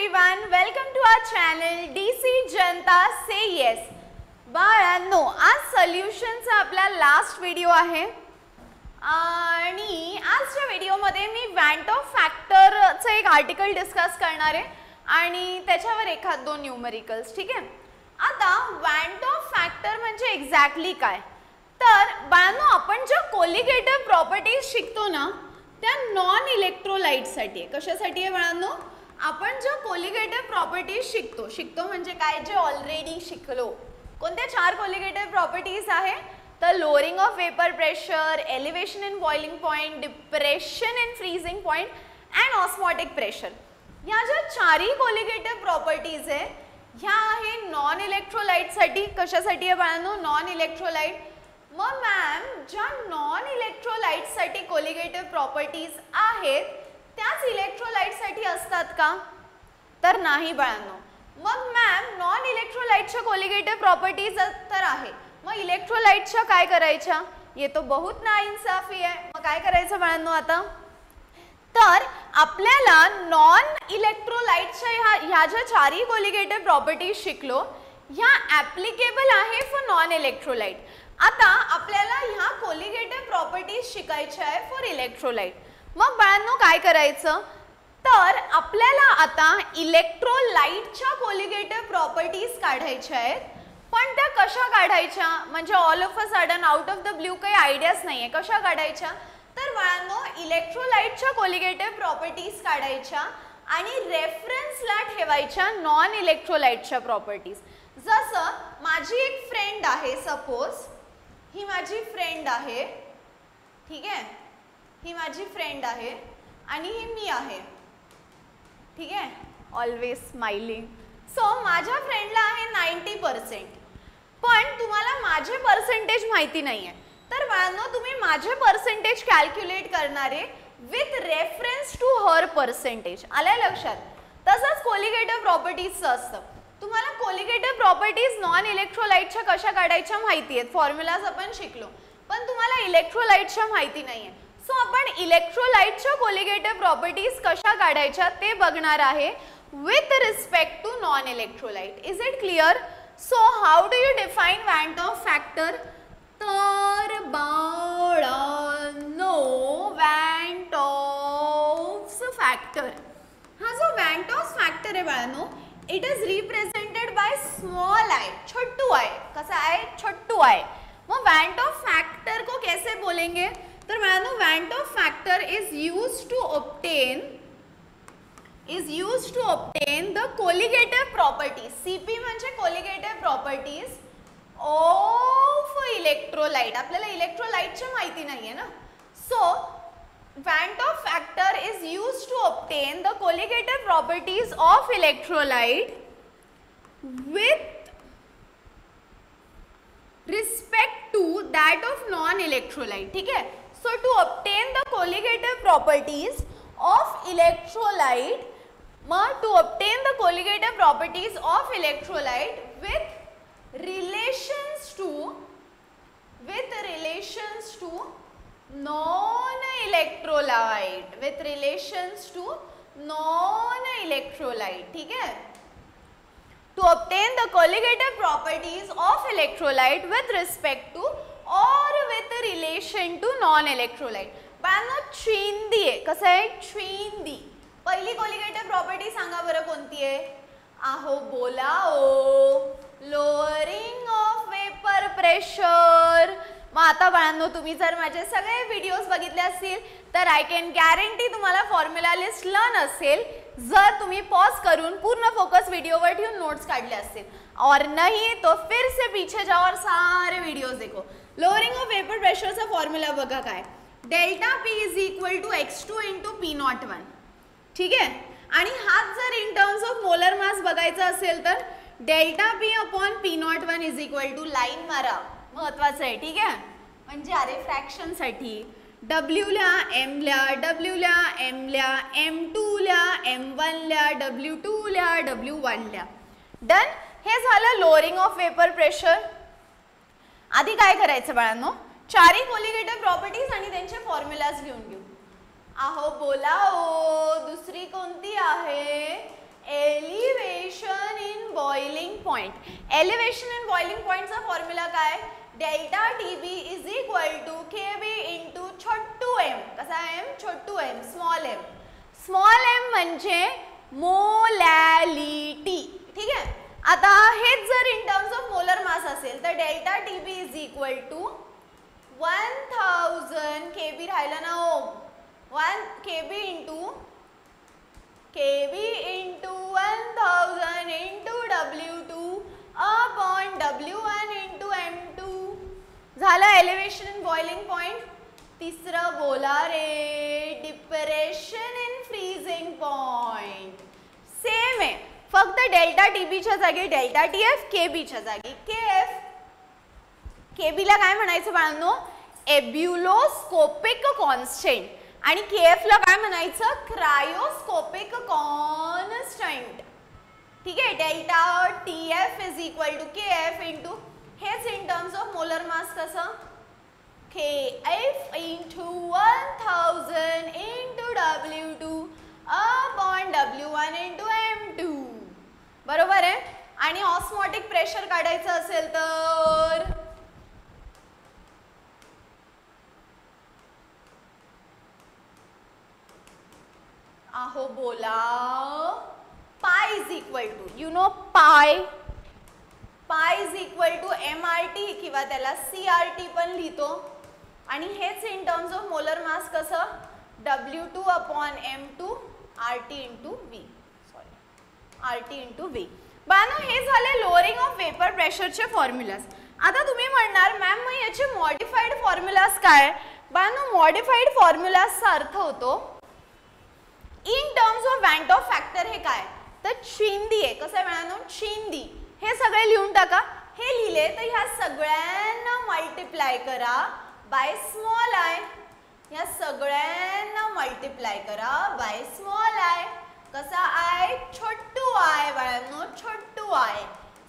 everyone, welcome to our channel DC Janata Say Yes. बाळांनो, आज सोल्युशनचा आपला लास्ट व्हिडिओ आहे आणि आजच्या व्हिडिओमध्ये मी वॅन्ट ऑफ फॅक्टरचं एक आर्टिकल डिस्कस करणार आहे आणि त्याच्यावर एखाद दोन न्यूमरिकल्स. ठीक आहे. आता वॅन्ट ऑफ फॅक्टर म्हणजे एक्झॅक्टली काय, तर बाळांनो आपण ज्या कोलिगेटिव्ह प्रॉपर्टीज शिकतो ना त्या नॉन इलेक्ट्रोलाइटसाठी आहे. कशासाठी आहे बाळांनो? आपण ज्या कोलिगेटिव्ह प्रॉपर्टीज शिकतो म्हणजे काय, जे ऑलरेडी शिकलो. कोणत्या चार कोलिगेटिव्ह प्रॉपर्टीज आहे, तर lowering of vapour pressure, elevation in boiling point, depression in freezing point and osmotic pressure. ह्या ज्या चारही कोलिगेटिव्ह प्रॉपर्टीज आहे ह्या आहे नॉन इलेक्ट्रोलाइटसाठी. कशासाठी आहे बाळांनो? Non electrolyte. मग मॅम ज्या नॉन इलेक्ट्रोलाइटसाठी कोलिगेटिव्ह प्रॉपर्टीज आहेत त्याच इलेक्ट्रोलाइटसाठी असतात का? तर नाही बाळांनो. मग मॅम नॉन इलेक्ट्रोलाइटच्या कोलिगेटिव्ह प्रॉपर्टीज तर आहे, मग इलेक्ट्रोलाइटच्या काय करायच्या? ये तो बहुत नाइंसाफी आहे. मग काय करायचं बाळांनो आता? तर आपल्याला नॉन इलेक्ट्रोलाइटच्या ह्या ज्या चारही कोलिगेटिव्ह प्रॉपर्टीज शिकलो ह्या ॲप्लिकेबल आहे फॉर नॉन इलेक्ट्रोलाइट. आता आपल्याला ह्या कोलिगेटिव्ह प्रॉपर्टीज शिकायच्या आहे फॉर इलेक्ट्रोलाइट. मग बाळांनो काय करायचं, तर आपल्याला आता इलेक्ट्रोलाइटच्या कोलिगेटिव्ह प्रॉपर्टीज काढायच्या आहेत. पण त्या कशा काढायच्या, म्हणजे all of a sudden out of the blue काही आयडियाच नाही आहे. कशा काढायच्या, तर बाळांनो इलेक्ट्रोलाइटच्या कोलिगेटिव्ह प्रॉपर्टीज काढायच्या आणि रेफरन्सला ठेवायच्या नॉन इलेक्ट्रोलाइटच्या प्रॉपर्टीज. जसं माझी एक फ्रेंड आहे, सपोज ही माझी फ्रेंड आहे. ठीक आहे, ही माझी फ्रेंड आहे आणि ही मी आहे. ठीक आहे, ऑलवेज स्माइलिंग. सो माझ्या फ्रेंडला आहे 90%, पण तुम्हाला माझे पर्सेंटेज माहिती नाही आहे. तर बाळांनो तुम्ही माझे पर्सेंटेज कॅल्क्युलेट करणारे with reference to her percentage. आल्या लक्षात? तसंच कोलिगेटिव्ह प्रॉपर्टीजचं असतं. तुम्हाला कोलिगेटिव्ह प्रॉपर्टीज नॉन इलेक्ट्रोलाइटच्या कशा काढायच्या माहिती आहेत, फॉर्म्युलाज आपण शिकलो, पण तुम्हाला इलेक्ट्रोलाइटच्या माहिती नाही आहे. सो आपण इलेक्ट्रोलाइटच्या कोलिगेटिव्ह प्रॉपर्टीज कशा काढायच्या ते बघणार आहे with respect to non electrolyte. Is it clear? So how do you define van't Hoff factor? तर बाळांनो वॅन्ट ऑफ फॅक्टर, हा जो वॅन्ट ऑफ फॅक्टर आहे बाळांनो, it is represented by small i, छोटू आई. कसा आहे? छोटू आई. वो वैंट ऑफ फैक्टर को कैसे बोलेंगे, तो बाळांनो van't of factor is used to obtain the colligative properties. CP म्हणजे कोलिगेटिव्ह प्रॉपर्टीज ऑफ इलेक्ट्रोलाइट. आपल्याला इलेक्ट्रोलाइटची माहिती नाहीये ना. So Van't of factor is used to obtain the colligative properties of electrolyte with respect to that of non-electrolyte. ठीक है? So to obtain the colligative properties of electrolyte, to obtain the colligative properties of electrolyte with relations to non-electrolyte, with relations to non-electrolyte. ठीक है? To obtain the colligative properties of electrolyte with respect to or with relation to non-electrolyte. बाळांनो छिंदी आहे. कसं आहे? छिंदी. पहिली colligative property सांगा बरं कोणती आहे? आहो बोला ओ. Lowering of vapour pressure. मग आता बाळांनो तुम्ही जर माझे सगळे व्हिडिओज बघितले असतील तर आय कॅन गॅरंटी तुम्हाला फॉर्म्युला लिस्ट लर्न असेल जर तुम्ही पॉज करून पूर्ण फोकस व्हिडिओवर ठेवून नोट्स काढले असतील. और नहीं तो फिर से पीछे जाओ और सारे व्हिडिओज देखो. लोअरिंग ऑफ वेपर प्रेशरचा फॉर्म्युला बघा काय, delta P is equal to x2 into P01. ठीक आहे. आणि हाच जर in terms of molar mass बघायचा असेल तर delta P upon P01 is equal to, line मारा महत्वाचं आहे. ठीक आहे, म्हणजे अरे फ्रॅक्शनसाठी W ल्या M ल्या, W ल्या M ल्या, M2 ल्या M1 ल्या, W2 ल्या W1 ल्या. डन. हे झालं लोअरिंग ऑफ वेपर प्रेशर. आधी काय करायचं बाळांनो, चारही कोलिगेटिव्ह प्रॉपर्टीज आणि त्यांचे फॉर्म्युलाज घेऊन घेऊ. आहो बोला ओ. दुसरी कोणती आहे? Elevation in boiling point. Elevation in boiling पॉइंटचा फॉर्म्युला काय? Delta TB is equal to KB into छोटू एम. कसा एम? छोटू m, small m. Small m म्हणजे मोलॅलिटी. ठीक आहे. आता हेच जर in terms of molar mass असेल तर delta TB is equal to 1000 KB राहिलं ना ओम. 1 KB into 1000 into W2 upon W1 into M2. झालं एलिव्हेशन इन बॉइलिंग पॉइंट. तिसरं बोला रे, depression in freezing point. Same आहे, फक्त डेल्टा टीबीच्या जागी डेल्टा टीएफ, केबीच्या जागी केएफ. केबीला काय म्हणायचं बाळांनो? एब्युलोस्कोपिक कॉन्स्टंट. आणि केएफ ला काय म्हणायचं? Cryoscopic constant. ठीक आहे. Delta TF is equal to KF into हेच in terms of molar mass कसं? KF into 1000 into W2 upon W1 into M2. बरोबर आहे. आणि ऑस्मोटिक प्रेशर काढायचं असेल तर आहो बोला, pi is equal to, you know pi is equal to MRT किंवा त्याला CRT पण लिहितो. आणि हेच in terms of molar mass कसं? W2 upon M2 RT into V. RT into V. बाळांनो हे झाले लोअरिंग ऑफ वेपर प्रेशरचे फॉर्म्युलाज. आता तुम्ही म्हणणार मॅम मग याचे मॉडिफाईड फॉर्म्युलाज काय? बाळांनो मॉडिफाईड फॉर्म्युलाजचा अर्थ होतो in terms of want Hoff factor. हे काय तर चिंदी आहे. कसं आहे बाळांनो? चिंदी. हे सगळे लिहून टाका. हे लिहिले तर ह्या सगळ्यांना मल्टिप्लाय करा बाय स्मॉल आय. या सगळ्यांना मल्टिप्लाय करा बाय स्मॉल आय. कसा आय? छोटू आय बाळांनो, छोटू आय.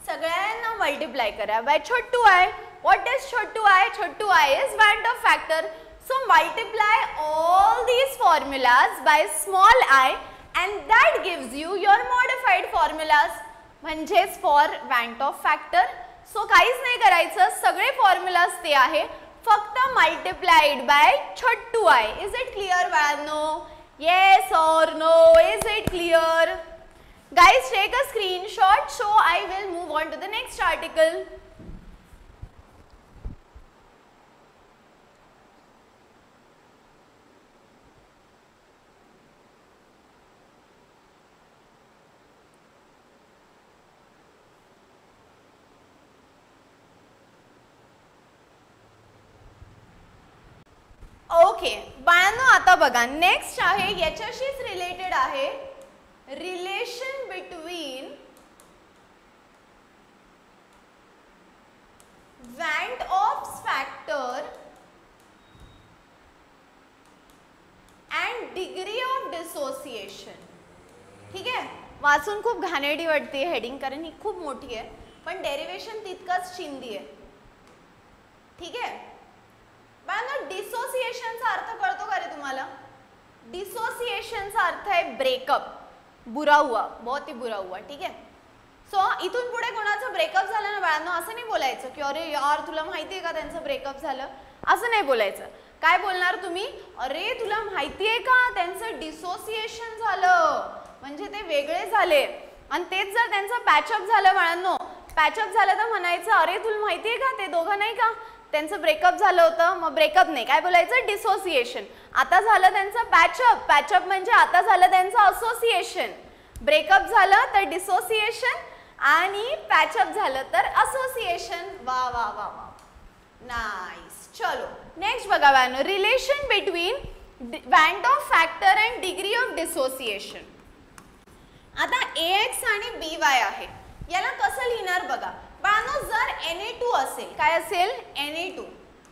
सगळ्यांना मल्टिप्लाय करा बाय छोटू आय. व्हॉट इज छोटू आय? छोटू I is van't Hoff factor. So multiply all these formulas by small I and that gives you your modified formulas. म्हणजेच for want of factor. So काहीच नाही करायचं, सगळे formulas ते आहे, फक्त multiplied by Chhotu I. Is it clear बाळांनो? Yes or no? Is it clear? Guys take a screenshot so I will move on to the next article. Okay बाळांनो आता बघा नेक्स्ट आहे, याच्याशीच रिलेटेड आहे, relation between want Hoff factor and degree of dissociation. ठीक आहे. वाचून खूप घाणेरडी वाटते हेडिंग कारण ही खूप मोठी आहे, पण डेरिवेशन तितकंच चिंदी आहे. ठीक आहे. बाळांनो डिसोसिएशनचा अर्थ कळतो का रे तुम्हाला? डिसोसिएशनचा अर्थ आहे ब्रेकअप, बुरा हुआ, बहुत ही बुरा हुआ. ठीक आहे. सो इथून पुढे कोणाचं ब्रेकअप झालं ना बाळांनो, असं नाही बोलायचं की अरे यार तुला माहिती आहे का त्यांचं ब्रेकअप झालं, असं नाही बोलायचं. काय बोलणार तुम्ही? अरे तुला माहिती आहे का त्यांचं डिसोसिएशन झालं, म्हणजे ते वेगळे झाले. आणि तेच जर त्यांचं पॅचअप झालं बाळांनो, पॅचअप झालं तर म्हणायचं अरे तुला माहिती आहे का ते दोघं नाही का त्यांचं ब्रेकअप झालं होतं, मग ब्रेकअप नाही काय बोलायचं? डिसोसिएशन. आता झालं त्यांचं पॅचअप, पॅचअप म्हणजे आता झालं त्यांचं असोसिएशन. ब्रेकअप झालं तर डिसोसिएशन आणि पॅचअप झालं तर असोसिएशन. वा वा वा वा, नाईस. चलो नेक्स्ट बघा बाळांनो, relation between want Hoff factor and degree of dissociation. आता AX आणि BY आहे, याला कसं लिहिणार बघा बाळांनो. जर Na2 असेल, काय असेल? Na2,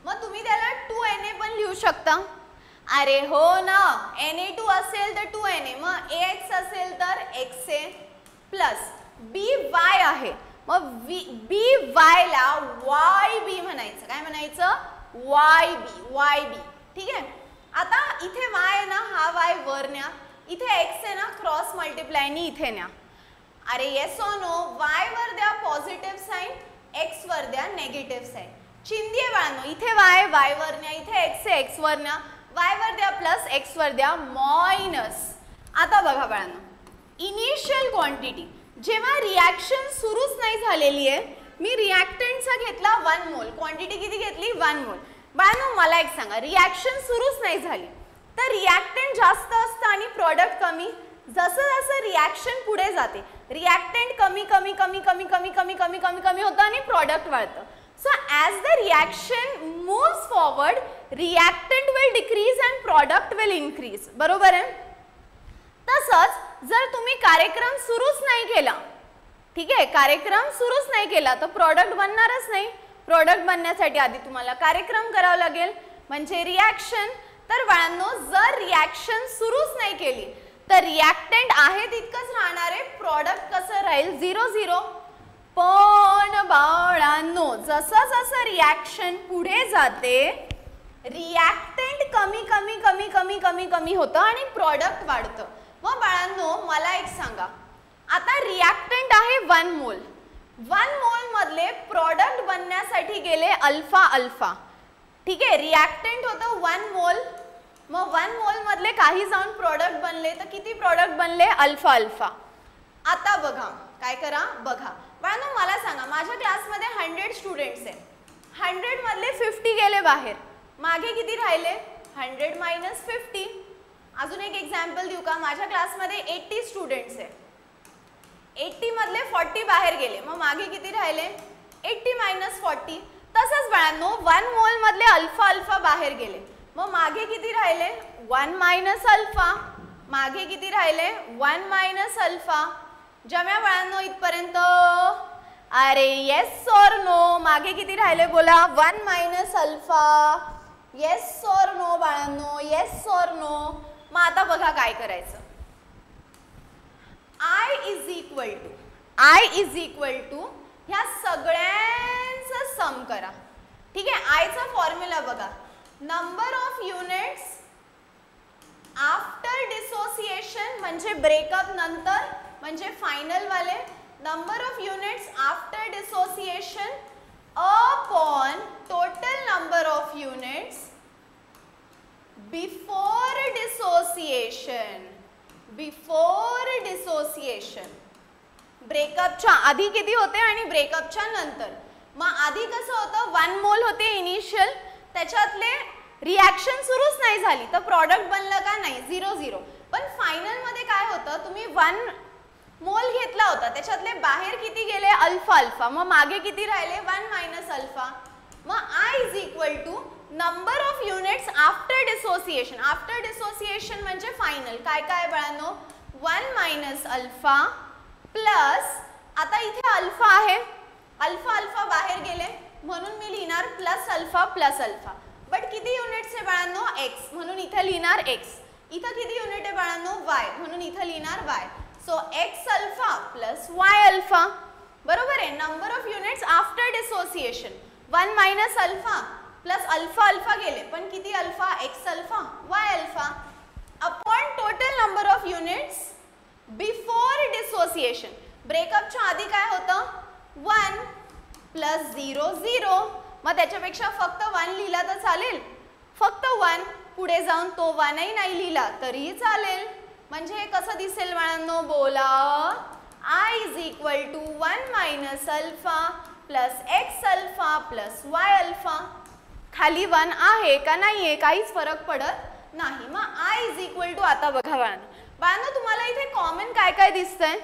मग तुम्ही त्याला 2Na पण लिहू शकता. अरे हो ना, Na2 असेल तर 2Na, मग AX असेल तर XA प्लस BY आहे, मग BY ला YB म्हणायचं. काय म्हणायचं? YB. ठीक आहे. आता इथे Y आहे ना, हा Y वर न्या, इथे X आहे ना क्रॉस मल्टिप्लायनी इथे न्या. अरे येस और नो, वाय वर द्या पॉझिटिव्ह साईन, एक्स वर द्या नेगेटिव्ह साईन. चिंदी आहे बाळांनो, इथे वाय वाय वर न्या, इथे एक्स आहे एक्स वर न्या, वाय वर द्या प्लस, एक्स वर द्या मायनस. आता बघा बाळांनो, इनिशियल क्वांटिटी जेव्हा रिॲक्शन सुरूच नाही झालेली आहे, मी रिॲक्टंटचा घेतला 1 मोल, क्वांटिटी किती घेतली 1 मोल. बाळांनो मला एक सांगा, रिॲक्शन सुरूच नाही झाली तर रिॲक्टंट जास्त असतं आणि प्रॉडक्ट कमी. जसं जसं रिॲक्शन पुढे जाते रिॲक्टंट कमी कमी कमी कमी कमी कमी कमी कमी कमी होतं आणि प्रॉडक्ट वाढतं. So as the reaction moves forward, reactant will decrease and product will increase. बरोबर आहे. तसंच जर तुम्ही कार्यक्रम सुरूच नाही केला, ठीक आहे, कार्यक्रम सुरूच नाही केला तर प्रॉडक्ट बनणारच नाही. प्रॉडक्ट बनण्यासाठी आधी तुम्हाला कार्यक्रम करावा लागेल, म्हणजे रिॲक्शन. तर बाळांनो जर रिॲक्शन सुरूच नाही केली तर रिॲक्टंट आहे तितकंच राहणार आहे, प्रॉडक्ट कसं राहील 0 0. पण बाळांनो जसं जसं रिॲक्शन पुढे जाते रिॲक्टंट कमी कमी कमी कमी कमी कमी होतं आणि प्रॉडक्ट वाढतं. मग बाळांनो मला एक सांगा, आता रिॲक्टंट आहे 1 मोल, 1 मोल मधले प्रॉडक्ट बनण्यासाठी गेले अल्फा अल्फा. ठीक आहे, रिॲक्टंट होतं 1 मोल, मग 1 मोल मधले काही जाऊन प्रॉडक्ट बनले तर किती प्रॉडक्ट बनले अल्फा अल्फा. आता बघा काय करा, बघा बाळांनो मला सांगा, माझ्या क्लासमध्ये 100 स्टुडंट्स आहेत, 100 मधले 50 गेले बाहेर, मागे किती राहिले 100 मायनस 50. अजून एक एक्झाम्पल देऊ का, माझ्या क्लासमध्ये 80 स्टुडंट्स आहेत, 80 मधले 40 बाहेर गेले, मग मागे किती राहिले 80 मायनस 40. तसंच बाळांनो 1 मोल मधले अल्फा अल्फा बाहेर गेले, मग मागे किती राहिले 1 मायनस अल्फा, मागे किती राहिले 1 मायनस अल्फा. जम्या बाळांनो इथपर्यंत, अरे येस और नो, मागे किती राहिले बोला 1 मायनस अल्फा. येस और नो बाळांनो, येस और नो. मग आता बघा काय करायचं, I इज इक्वल टू ह्या सगळ्यांचं सम करा. ठीक आहे, आयचा फॉर्म्युला बघा, number of units after dissociation म्हणजे ब्रेकअप नंतर, म्हणजे फायनल वाले, number of units after dissociation upon total number of units before dissociation. Before dissociation ब्रेकअपच्या आधी किती होते आणि ब्रेकअपच्या नंतर. मग आधी कसं होतं 1 मोल होते इनिशियल, त्याच्यातले रिॲक्शन सुरूच नाही झाली तर प्रॉडक्ट बनलं का नाही 0 0. पण फायनल मध्ये काय होतं, तुम्ही 1 मोल घेतला होता त्याच्यातले बाहेर किती गेले अल्फा अल्फा, मग मागे किती राहिले 1 मायनस अल्फा. मग I is equal to number of units after dissociation. After dissociation म्हणजे फायनल, काय काय बाळांनो 1 मायनस अल्फा प्लस, आता इथे अल्फा आहे, अल्फा अल्फा बाहेर गेले म्हणून मी लिहिणार plus alpha plus alpha. But किती युनिट्स आहे बाळांनो एक्स, म्हणून इथे लिहिणार एक्स. इथं किती युनिट आहे बाळांनो वाय, म्हणून इथं लिहिणार y. So x alpha plus Y alpha. बरोबर आहे. Number of units after dissociation 1 minus alpha plus alpha alpha गेले पण किती alpha x alpha y alpha upon total number of units before dissociation. ब्रेकअपच्या आधी काय होतं 1 प्लस 0 0. मग त्याच्यापेक्षा फक्त 1 लिहिला तर चालेल, फक्त 1 पुढे जाऊन तो 1ही नाही लिहिला तरीही चालेल. म्हणजे हे कसं दिसेल बाळांनो बोला, I is equal to 1 minus alpha plus X alpha plus Y alpha. खाली 1 आहे का नाही आहे काहीच फरक पडत नाही. मग I इज इक्वल टू, आता बघा बाळांनो तुम्हाला इथे कॉमन काय काय दिसतंय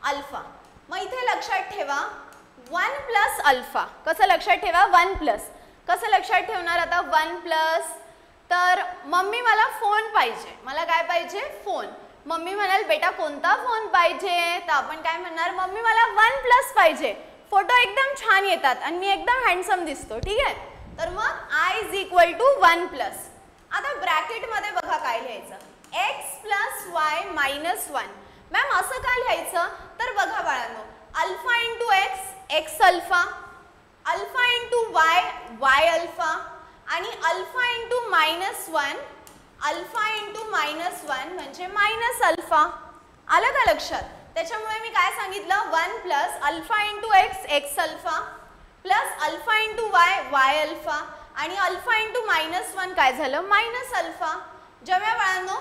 अल्फा. मग इथे लक्षात ठेवा 1 प्लस अल्फा. कसं लक्षात ठेवा 1 प्लस, कसं लक्षात ठेवणार आता 1 प्लस. तर मम्मी मला फोन पाहिजे, मला काय पाहिजे फोन. मम्मी म्हणाल बेटा कोणता फोन पाहिजे, तर आपण काय म्हणणार मम्मी मला 1 प्लस पाहिजे. फोटो एकदम छान येतात आणि मी एकदम हँडसम दिसतो. ठीक आहे, तर मग I is equal to 1 plus. आता ब्रॅकेट मध्ये बघा काय लिहायचं x plus y minus 1. Ma'am असं का लिहायचं, तर बघा बाळांनो alpha into x x alpha, alpha into y y alpha आणि alpha into minus 1 alpha into minus 1 म्हणजे मायनस अल्फा. आलं का लक्षात. त्याच्यामुळे मी काय सांगितलं 1 plus alpha into x x alpha plus alpha into y y alpha आणि अल्फा इंटू -1 काय झालं मायनस अल्फा. जेव्हा बाळांनो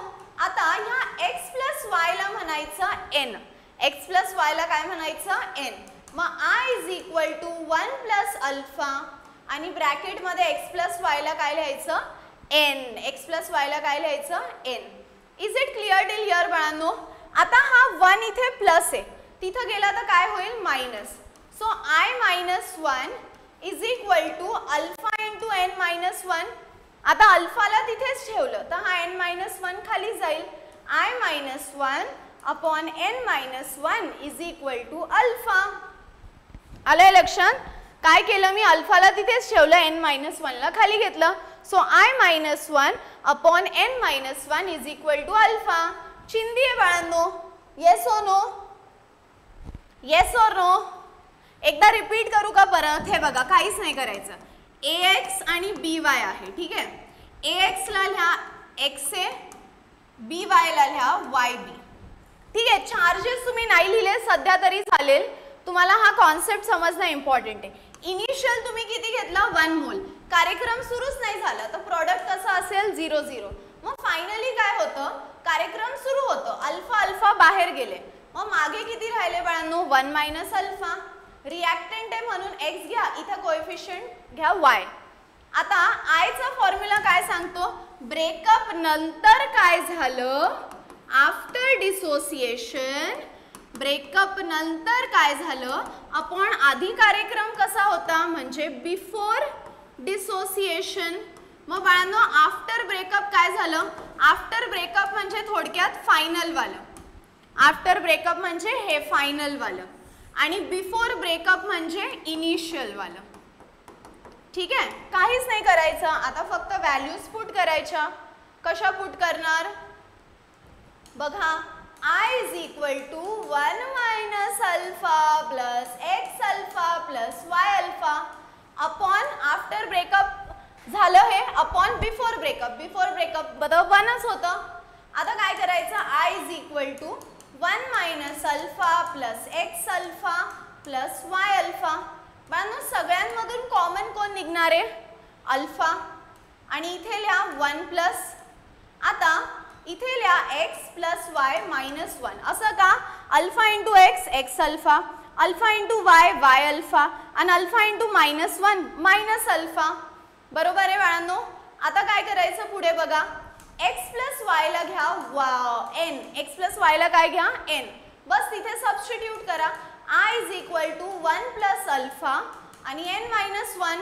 आता ह्या x प्लस वायला म्हणायचं n, x प्लस वायला काय म्हणायचं n. मग i is equal to 1 plus alpha आणि ब्रॅकेटमध्ये x प्लस वायला काय लिहायचं n, x प्लस वायला काय लिहायचं n. Is it clear till here बाळांनो. आता हा 1 इथे प्लस आहे, तिथं गेला तर काय होईल minus. So i minus 1 is equal to alpha into n minus 1. आता अल्फाला तिथेच ठेवलं तर हा n मायनस 1 खाली जाईल. i minus 1 upon n minus 1 is equal to alpha. आलंय लक्षात. काय केलं मी अल्फाला तिथेच ठेवलं, n मायनस 1 ला खाली घेतलं. So i minus 1 upon n minus 1 is equal to alpha. चिंदी आहे बाळांनो. येस और नो, येस और नो. एकदा रिपीट करू का परत. हे बघा काहीच नाही करायचं. ax आणि by आहे, ठीक आहे. ax ला लिहा xa, by ला लिहा yb. ठीक आहे. चार्जेस तुम्ही नाही लिहिले सध्या तरी चालेल, तुम्हाला हा कॉन्सेप्ट समजणं इम्पॉर्टंट आहे. इनिशियल तुम्ही किती घेतला 1 मोल. कार्यक्रम सुरूच नाही झाला तर प्रॉडक्ट कसं असेल 0 0. मग फायनली काय होतं कार्यक्रम सुरू होतो, अल्फा अल्फा बाहेर गेले, मग मागे किती राहिले बाळांनो 1 मायनस अल्फा. रिॲक्टंट आहे म्हणून x घ्या, इथं कोएफिशियंट घ्या y. आता i चा फॉर्म्युला काय सांगतो, ब्रेकअप नंतर काय झालं आफ्टर डिसोसिएशन, ब्रेकअप नंतर काय झालं आपण आधी कार्यक्रम कसा होता म्हणजे बिफोर डिसोसिएशन. मग बाळांनो आफ्टर ब्रेकअप काय झालं, आफ्टर ब्रेकअप म्हणजे थोडक्यात फायनल वालं. आफ्टर ब्रेकअप म्हणजे हे फायनल वालं आणि बिफोर ब्रेकअप म्हणजे इनिशियल वालं. ठीक आहे. काहीच नाही करायचं. आता फक्त व्हॅल्यूज पुट करायच्या. कशा पुट करणार बघा. i is equal to 1 minus alpha plus X alpha plus Y alpha upon after breakup झालं हे upon before breakup. Before breakup बरोबर 1च होतं. आता काय करायचं i is equal to 1 minus alpha plus X alpha plus Y alpha. बाळांनो सगळ्यांमधून कॉमन कोण निघणार आहे अल्फा आणि इथे लिहा 1 प्लस. आता इथे लिहा x प्लस वाय मायनस 1. असं का alpha into x x alpha, alpha into y y alpha आणि अल्फा इंटू -1 मायनस अल्फा. बरोबर आहे बाळांनो. आता काय करायचं पुढे बघा. x प्लस वायला घ्या n, x प्लस वायला काय घ्या n. बस तिथे सबस्टिट्यूट करा. i is equal to 1 plus alpha आणि n मायनस 1.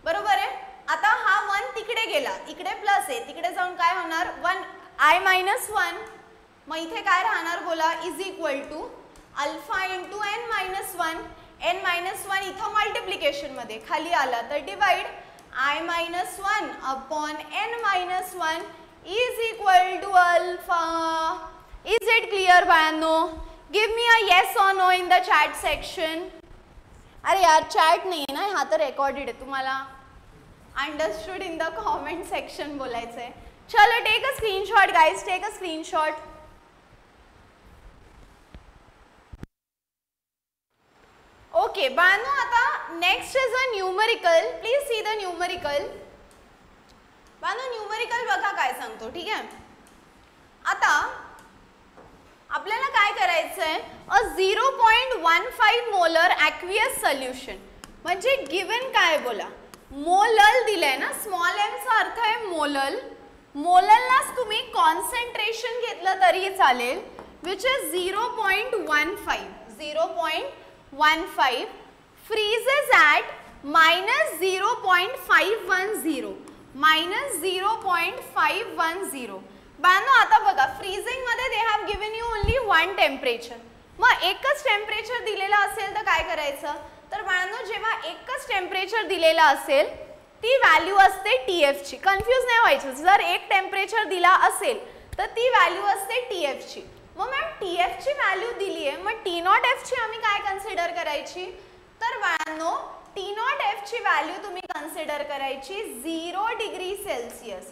बरोबर आहे. आता हा 1 तिकडे गेला, इकडे प्लस आहे, तिकडे जाऊन काय होणार 1 i मायनस 1. मग इथे काय राहणार बोला is equal to alpha into n minus 1. n minus 1 इथं मल्टिप्लिकेशन मध्ये खाली आला तर divide i minus 1 upon n minus 1 is equal to alpha. Is it clear बाळांनो. गिव मी अ येस और no in the chat section. अरे यार chat नाही आहे ना, हा तर रेकॉर्डेड आहे. तुम्हाला understood in the comment section बोलायचं आहे. चलो take a screenshot guys, take a screenshot. Okay बाळांनो आता next is a numerical. Please see the numerical. बाळांनो न्यूमरिकल बघा काय सांगतो. ठीक आहे. आता आपल्याला काय करायचं आहे अ 0.15 मोलर ॲक्वियस सोल्युशन म्हणजे गिवन काय बोला मोलल दिलंय ना, स्मॉल m चा अर्थ आहे मोलल. मोलललाच तुम्ही कॉन्सन्ट्रेशन घेतलं तरी चालेल विच इज 0.15. 0.15 freezes at -0.510 -0.510. बाळांनो आता बघा फ्रीजिंग मध्ये they have given you only 1 temperature. मग एकच टेम्परेचर दिलेला असेल तर काय करायचं तर बाळांनो जेव्हा एकच टेम्परेचर दिलेला असेल ती व्हॅल्यू असते TF ची. कन्फ्यूज नाही व्हायचं. जर एक टेम्परेचर दिला असेल तर ती व्हॅल्यू असते TF ची. मग मॅम TF ची व्हॅल्यू दिली आहे, मग T0F ची आम्ही काय कन्सिडर करायची तर बाळांनो T0F ची व्हॅल्यू तुम्ही कन्सिडर करायची 0 डिग्री सेल्सिअस.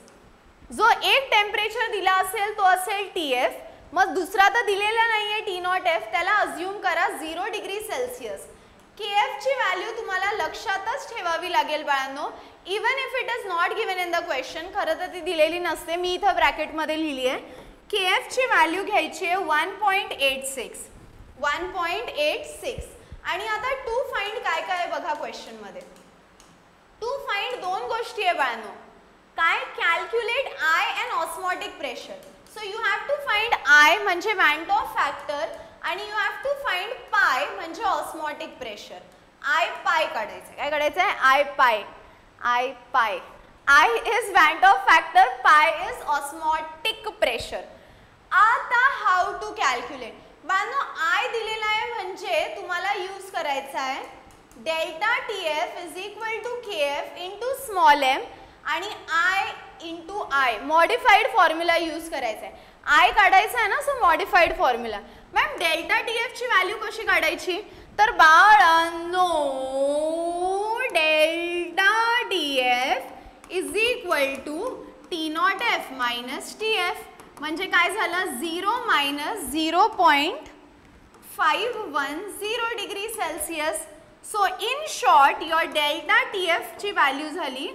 जो एक टेम्परेचर दिला असेल तो असेल TF मग दुसरा तर दिलेला नाहीये टी नॉट एफ, त्याला अज्युम करा 0 डिग्री सेल्सिअस. के एफ ची व्हॅल्यू तुम्हाला लक्षातच ठेवावी लागेल बाळांनो, even if it is not given in the question. खरं तर ती दिलेली नसते, मी इथं ब्रॅकेटमध्ये लिहिली आहे. के एफ ची व्हॅल्यू घ्यायची आहे 1.86. 1.86. आणि आता टू फाइंड काय काय आहे बघा क्वेश्चनमध्ये. टू फाइंड दोन गोष्टी आहे बाळांनो. काय? Calculate I and osmotic pressure. So you have to find I म्हणजे वॅन ऑफ फॅक्टर आणि you have to find pi म्हणजे ऑस्मॉटिक प्रेशर. आय पाय काढायचं. काय काढायचं आहे? I pi. I pi. I is one of factor, pi is osmotic pressure. आता how to calculate. बाळांनो आय दिलेला आहे म्हणजे तुम्हाला यूज करायचा आहे delta T F is equal to K F into small M आणि I into I. Modified formula use करायचा आहे. आय काढायचा आहे ना, so modified formula. Ma'am delta T F ची व्हॅल्यू कशी काढायची? तर बाळांनो delta T F is equal to T not F minus T F. म्हणजे काय झालं? 0 minus 0.510 degree Celsius. So in short your delta T F ची व्हॅल्यू झाली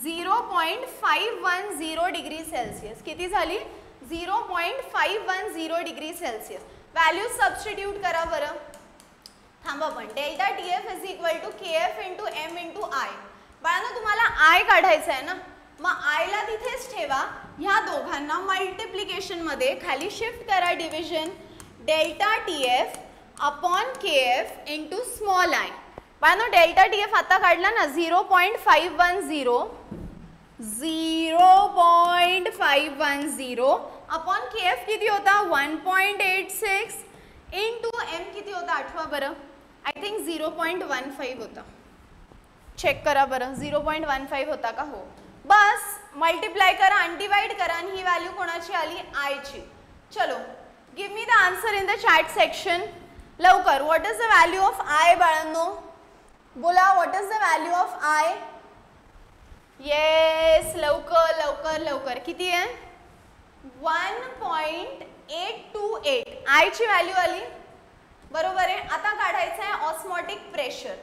0.510 डिग्री सेल्सिअस. किती झाली? 0.510 डिग्री सेल्सिअस. व्हॅल्यू सबस्टिट्यूट करा बरं. थांबा पण. Delta T F is equal to K F into M into I. बाळांनो तुम्हाला आय काढायचं आहे ना, मग आयला तिथेच ठेवा. ह्या दोघांना मल्टिप्लिकेशन मध्ये खाली शिफ्ट करा division. Delta T F upon K F into small I. बाळांनो डेल्टा टी एफ आता काढला ना 0.510 अपॉन के एफ किती होता? 1.86 इंटू एम किती होता आठवा बरं? आय थिंक 0.15 होता. चेक करा बरं. 0.15 होता का? हो. बस मल्टिप्लाय करा, अनडिवाइड करा आणि ही व्हॅल्यू कोणाची आली? आयची. चलो give me the answer in the chat section लवकर. What is the value of I बाळांनो? बोला what is the value of I? Yes लवकर लवकर लवकर. किती आहे? 1.828. आयची व्हॅल्यू आली बरोबर आहे. आता काढायचं आहे ऑस्मॉटिक प्रेशर.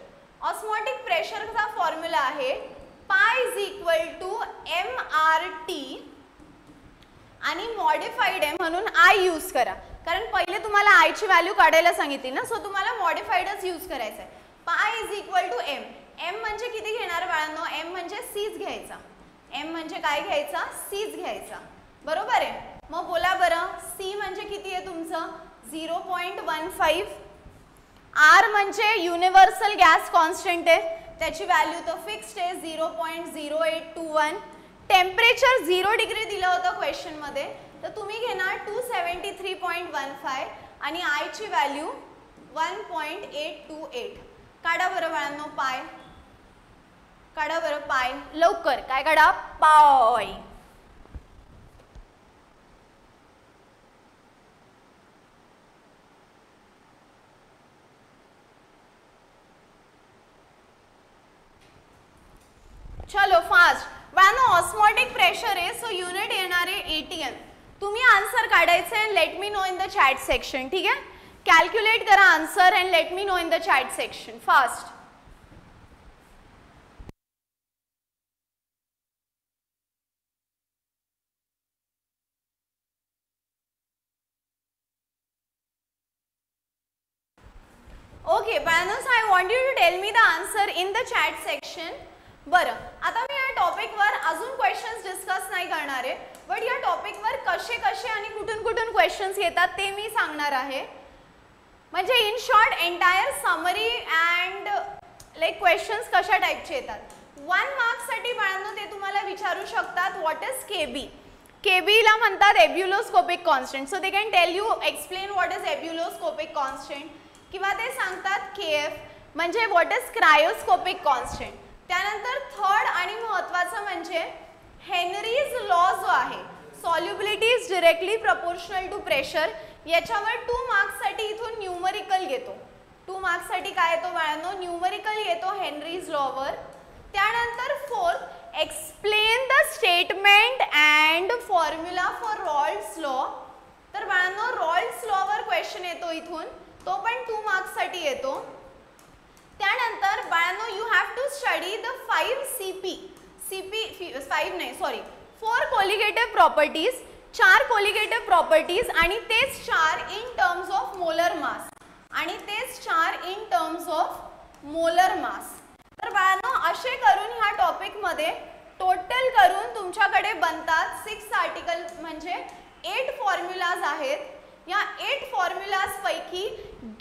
ऑस्मॉटिक प्रेशरचा फॉर्म्युला आहे pi is equal to M R T आणि मॉडिफाईड आहे म्हणून आय यूज करा, कारण पहिले तुम्हाला आयची व्हॅल्यू काढायला सांगितली ना, सो तुम्हाला मॉडिफाईडच यूज करायचं आहे. Pi is equal to M. M म्हणजे किती घेणार बाळांनो? एम म्हणजे सीज घ्यायचा. एम म्हणजे काय घ्यायचा? सीज घ्यायचा. बरोबर आहे. मग बोला बरं सी म्हणजे किती आहे तुमचं? 0.15. आर म्हणजे युनिव्हर्सल गॅस कॉन्स्टंट आहे, त्याची व्हॅल्यू तर फिक्स्ड आहे 0.0821. टेम्परेचर 0 डिग्री दिलं होतं क्वेश्चन मध्ये, तर तुम्ही घेणार 273.15 आणि आयची व्हॅल्यू 1.828. काढा बरं बाळांनो पाय. काढा बरं पाय लवकर. काय काढा? पाय. चलो फास्ट. बाळांनो ऑस्मॉटिक प्रेशर आहे, सो युनिट येणार आहे ATM. तुम्ही आन्सर काढायचे and let me know in the chat section. ठीक आहे. कॅल्क्युलेट करा answer and let me know in the chat section fast. Okay बाळांनो, I want you to tell me the answer in the chat section. बरं आता मी या टॉपिकवर अजून questions discuss नाही करणार आहे, बट या टॉपिकवर कसे कसे आणि कुठून कुठून क्वेश्चन्स येतात ते मी सांगणार आहे. म्हणजे in short entire summary and like questions कशा टाईपचे येतात. 1 मार्क्ससाठी बाळांनो ते तुम्हाला विचारू शकतात व्हॉट इज केबी. केबीला म्हणतात ebullioscopic constant. So they can tell you explain what is ebullioscopic constant, किंवा ते सांगतात KF म्हणजे व्हॉट इज क्रायोस्कोपिक कॉन्स्टंट. त्यानंतर थर्ड आणि महत्त्वाचं म्हणजे हेनरीज लॉ जो आहे, solubility is directly proportional to pressure. याच्यावर 2 मार्क्ससाठी इथून न्यूमरिकल घेतो. 2 मार्क्ससाठी काय येतो बाळांनो? न्यूमरिकल येतो हेनरीज लॉवर. त्यानंतर fourth explain the statement and formula for Raoult's law. तर बाळांनो क्वेश्चन येतो इथून, तो पण 2 मार्क्ससाठी येतो. त्यानंतर बाळांनो you have to study the 4 colligative properties, 4 colligative properties आणि तेच 4 in terms of molar mass, आणि तेच 4 in terms of molar mass. तर बाळांनो असे करून ह्या टॉपिकमध्ये टोटल करून तुमच्याकडे बनतात 6 आर्टिकल, म्हणजे 8 फॉर्म्युलाज आहेत. या 8 फॉर्म्युलाज पैकी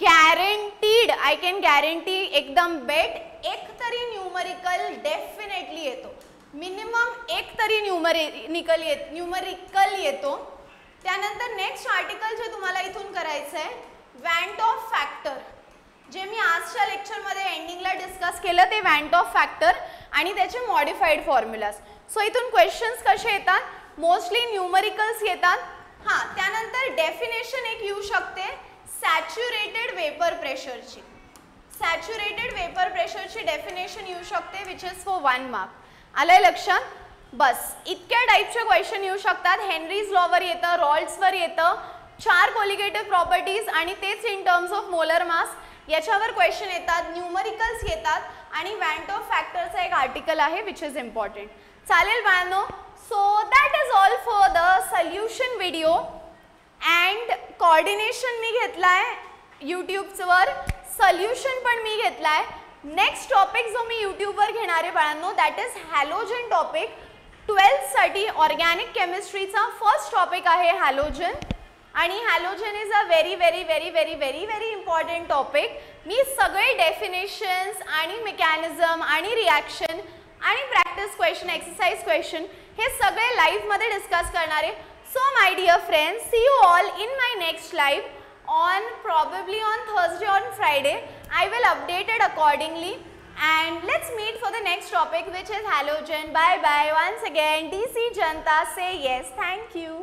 गॅरंटीड, आय कॅन गॅरंटी, एकदम बेट, एक तरी न्यूमरिकल डेफिनेटली येतो. मिनिमम एक तरी न्यूमरिकल येतो. त्यानंतर नेक्स्ट आर्टिकल जे तुम्हाला इथून करायचं आहे, वॅन्ट ऑफ फॅक्टर, जे मी आजच्या लेक्चरमध्ये एंडिंगला डिस्कस केलं ते वॅन्ट ऑफ फॅक्टर आणि त्याचे मॉडिफाईड फॉर्म्युलाज. सो इथून क्वेश्चन्स कसे येतात, मोस्टली न्यूमरिकल्स येतात. हां, त्यानंतर डेफिनेशन एक येऊ शकते सॅच्युरेटेड वेपर प्रेशरची. सॅच्युरेटेड वेपर प्रेशरची डेफिनेशन येऊ शकते विच इज फॉर 1 मार्क. आलंय लक्षात? बस इतक्या टाईपचे क्वेश्चन येऊ शकतात. हेनरीज लॉवर येतं, रॉल्ड्सवर येतं, 4 कोलिगेटिव्ह प्रॉपर्टीज आणि तेच इन टर्म्स ऑफ मोलर मास याच्यावर क्वेश्चन येतात, न्यूमरिकल्स येतात आणि वॅन्ट ऑफ फॅक्टरचा एक आर्टिकल आहे विच इज इम्पॉर्टंट. चालेल बाळांनो. So that is all for the solution video and coordination मी घेतलाय यूट्यूबवर, सोल्युशन पण मी घेतलाय. नेक्स्ट टॉपिक जो मी यूट्यूबवर घेणार आहे बाळांनो that is halogen topic. 12th साठी ऑर्गॅनिक केमिस्ट्रीचा फर्स्ट टॉपिक आहे हॅलोजन, आणि halogen is a very very very very very very important topic. मी सगळे डेफिनेशन्स आणि मेकॅनिझम आणि रिॲक्शन आणि प्रॅक्टिस क्वेश्चन, एक्सरसाइज क्वेश्चन हे सगळे लाईव्हमध्ये डिस्कस करणार आहे. So my dear friends, see you all in my next live on probably on Thursday or Friday. I will update it accordingly and let's meet for the next topic which is halogen. Bye bye once again. TC Janta say yes. Thank you.